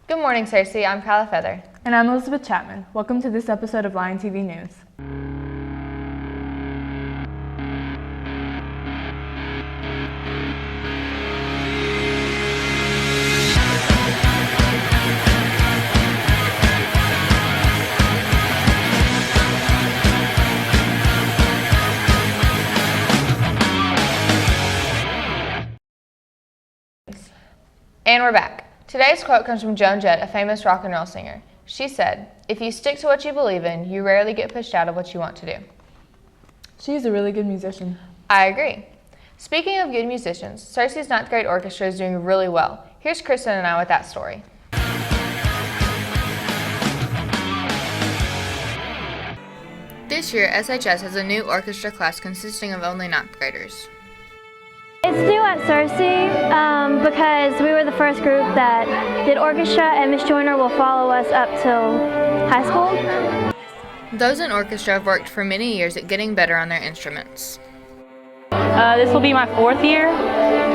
Good morning, Cersei. I'm Kyla Feather. And I'm Elizabeth Chapman. Welcome to this episode of LTV News. And we're back. Today's quote comes from Joan Jett, a famous rock and roll singer. She said, "If you stick to what you believe in, you rarely get pushed out of what you want to do." She's a really good musician. I agree. Speaking of good musicians, Cersei's Ninth Grade Orchestra is doing really well. Here's Kristen and I with that story. This year, SHS has a new orchestra class consisting of only 9th graders. It's new at Cersei because we were the first group that did orchestra, and Miss Joyner will follow us up till high school. Those in orchestra have worked for many years at getting better on their instruments. This will be my 4th year.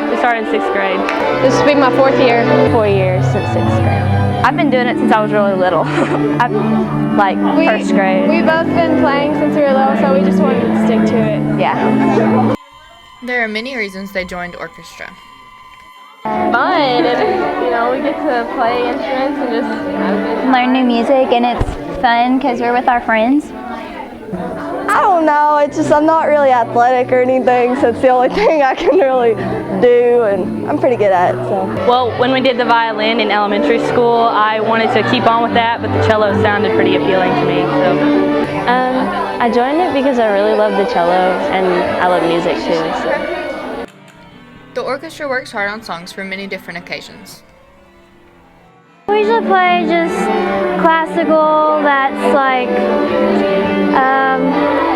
We started in 6th grade. This will be my 4th year. 4 years since 6th grade. I've been doing it since I was really little. First grade. We've both been playing since we were little, so we just wanted to stick to it. Yeah. There are many reasons they joined orchestra. Fun, and we get to play instruments and just have a good time. Learn new music, and it's fun because we're with our friends. I don't know, it's just I'm not really athletic or anything, so it's the only thing I can really do, and I'm pretty good at it. So. Well, when we did the violin in elementary school, I wanted to keep on with that, but the cello sounded pretty appealing to me. So. I joined it because I really love the cello, and I love music too. So. The orchestra works hard on songs for many different occasions. We usually play just classical that's like,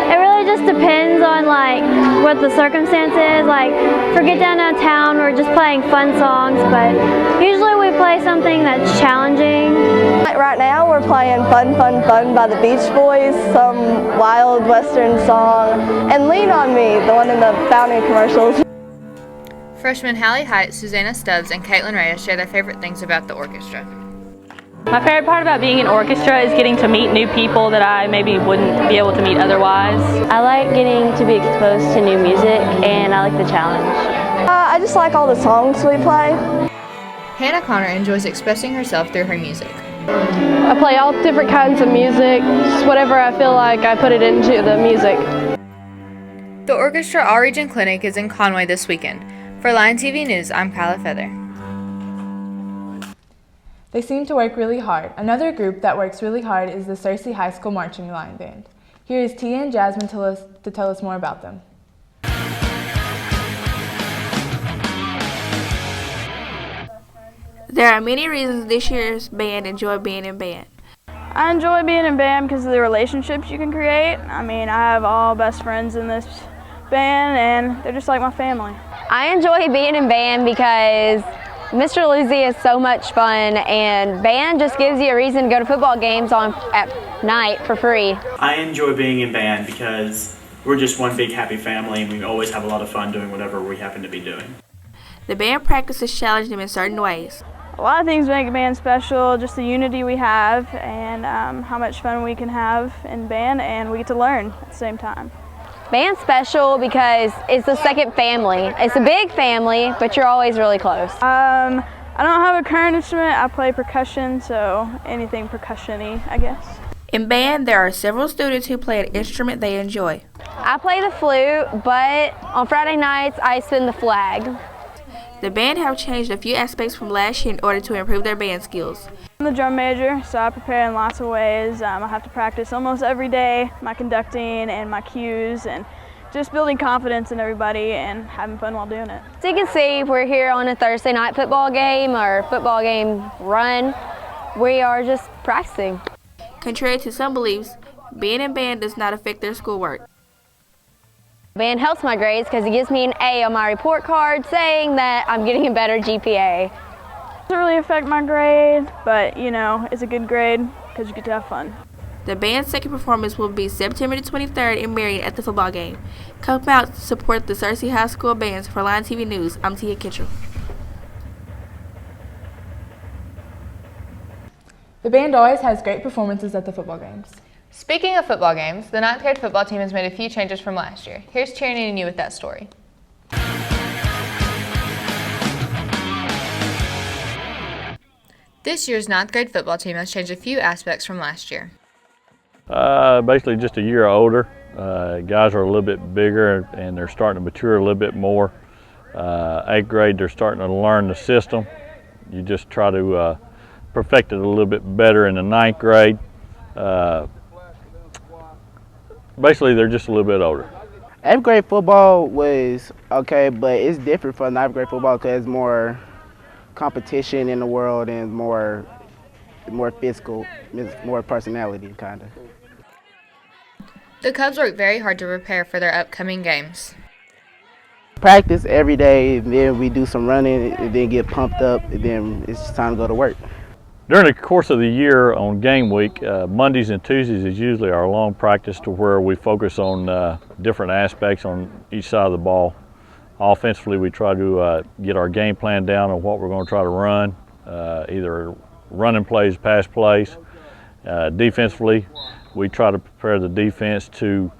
it really just depends on what the circumstance is. Like, for Get Down Downtown, we're just playing fun songs, but usually we play something that's challenging. Right now we're playing Fun, Fun, Fun by the Beach Boys, some wild western song, and Lean on Me, the one in the Fountain commercials. Freshmen Hallie Height, Susanna Stubbs, and Caitlin Reyes share their favorite things about the orchestra. My favorite part about being in orchestra is getting to meet new people that I maybe wouldn't be able to meet otherwise. I like getting to be exposed to new music, and I like the challenge. I just like all the songs we play. Hannah Connor enjoys expressing herself through her music. I play all different kinds of music, just whatever I feel like I put it into the music. The Orchestra All-Region Clinic is in Conway this weekend. For Lion TV News, I'm Kyla Feather. They seem to work really hard. Another group that works really hard is the Cersei High School Marching Line Band. Here is Tia and Jasmine to tell us more about them. There are many reasons this year's band enjoy being in band. I enjoy being in band because of the relationships you can create. I mean, I have all best friends in this band, and they're just like my family. I enjoy being in band because Mr. Luzzi is so much fun, and band just gives you a reason to go to football games at night for free. I enjoy being in band because we're just one big happy family, and we always have a lot of fun doing whatever we happen to be doing. The band practices challenge them in certain ways. A lot of things make band special, just the unity we have and how much fun we can have in band, and we get to learn at the same time. Band's special because it's the second family. It's a big family, but you're always really close. I don't have a current instrument. I play percussion, so anything percussion-y, I guess. In band, there are several students who play an instrument they enjoy. I play the flute, but on Friday nights I spin the flag. The band have changed a few aspects from last year in order to improve their band skills. I'm the drum major, so I prepare in lots of ways. I have to practice almost every day, my conducting and my cues, and just building confidence in everybody and having fun while doing it. So you can see we're here on a Thursday night football game or football game run. We are just practicing. Contrary to some beliefs, being in band does not affect their schoolwork. Band helps my grades because it gives me an A on my report card saying that I'm getting a better GPA. It doesn't really affect my grade, but it's a good grade because you get to have fun. The band's second performance will be September the 23rd in Marion at the football game. Come out to support the Cersei High School bands. For Lion TV News, I'm Tia Kitchell. The band always has great performances at the football games. Speaking of football games, the 9th grade football team has made a few changes from last year. Here's Tierney and you with that story. This year's 9th grade football team has changed a few aspects from last year. Basically just a year older. Guys are a little bit bigger and they're starting to mature a little bit more. 8th grade, they're starting to learn the system. You just try to perfect it a little bit better in the 9th grade. Basically, they're just a little bit older. 8th grade football was okay, but it's different from 9th grade football because there's more competition in the world and more physical, more personality, kind of. The Cubs work very hard to prepare for their upcoming games. Practice every day, and then we do some running, and then get pumped up, and then it's just time to go to work. During the course of the year on game week, Mondays and Tuesdays is usually our long practice to where we focus on different aspects on each side of the ball. Offensively, we try to get our game plan down on what we're going to try to run, either running plays, pass plays. Defensively, we try to prepare the defense to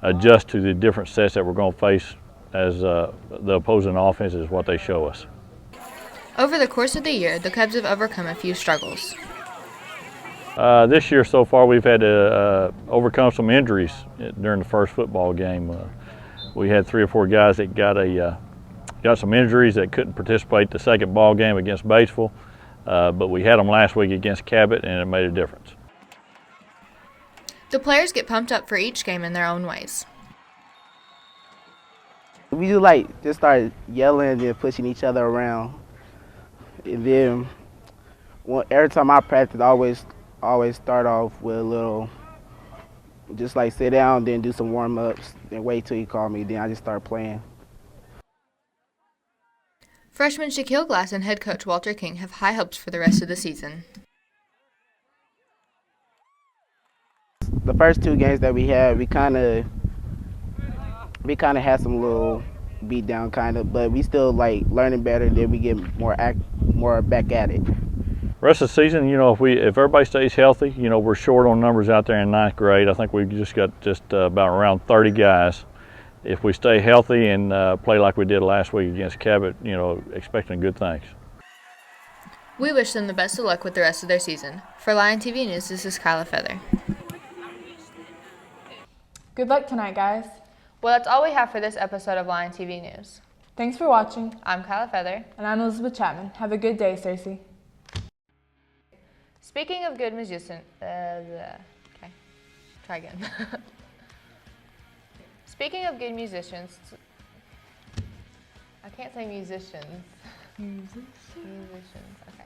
adjust to the different sets that we're going to face as the opposing offense is what they show us. Over the course of the year, the Cubs have overcome a few struggles. This year so far we've had to overcome some injuries during the first football game. We had 3 or 4 guys that got some injuries that couldn't participate the second ball game against Batesville, but we had them last week against Cabot and it made a difference. The players get pumped up for each game in their own ways. We just start yelling and pushing each other around. And then every time I practice, I always start off with a little, just like sit down, then do some warm-ups, then wait till you call me, then I just start playing. Freshman Shaquille Glass and head coach Walter King have high hopes for the rest of the season. The first 2 games that we had, we kind of had some little beat down but we still learning better, then we get more back at it. Rest of the season, if everybody stays healthy, we're short on numbers out there in 9th grade. I think we've just got about around 30 guys. If we stay healthy and play like we did last week against Cabot, expecting good things. We wish them the best of luck with the rest of their season. For Lion TV News, this is Kyla Feather. Good luck tonight, guys. Well, that's all we have for this episode of Lion TV News. Thanks for watching. I'm Kyla Feather. And I'm Elizabeth Chapman. Have a good day, Cersei. Speaking of good musicians, okay, try again. Speaking of good musicians, I can't say musicians. Musicians, okay.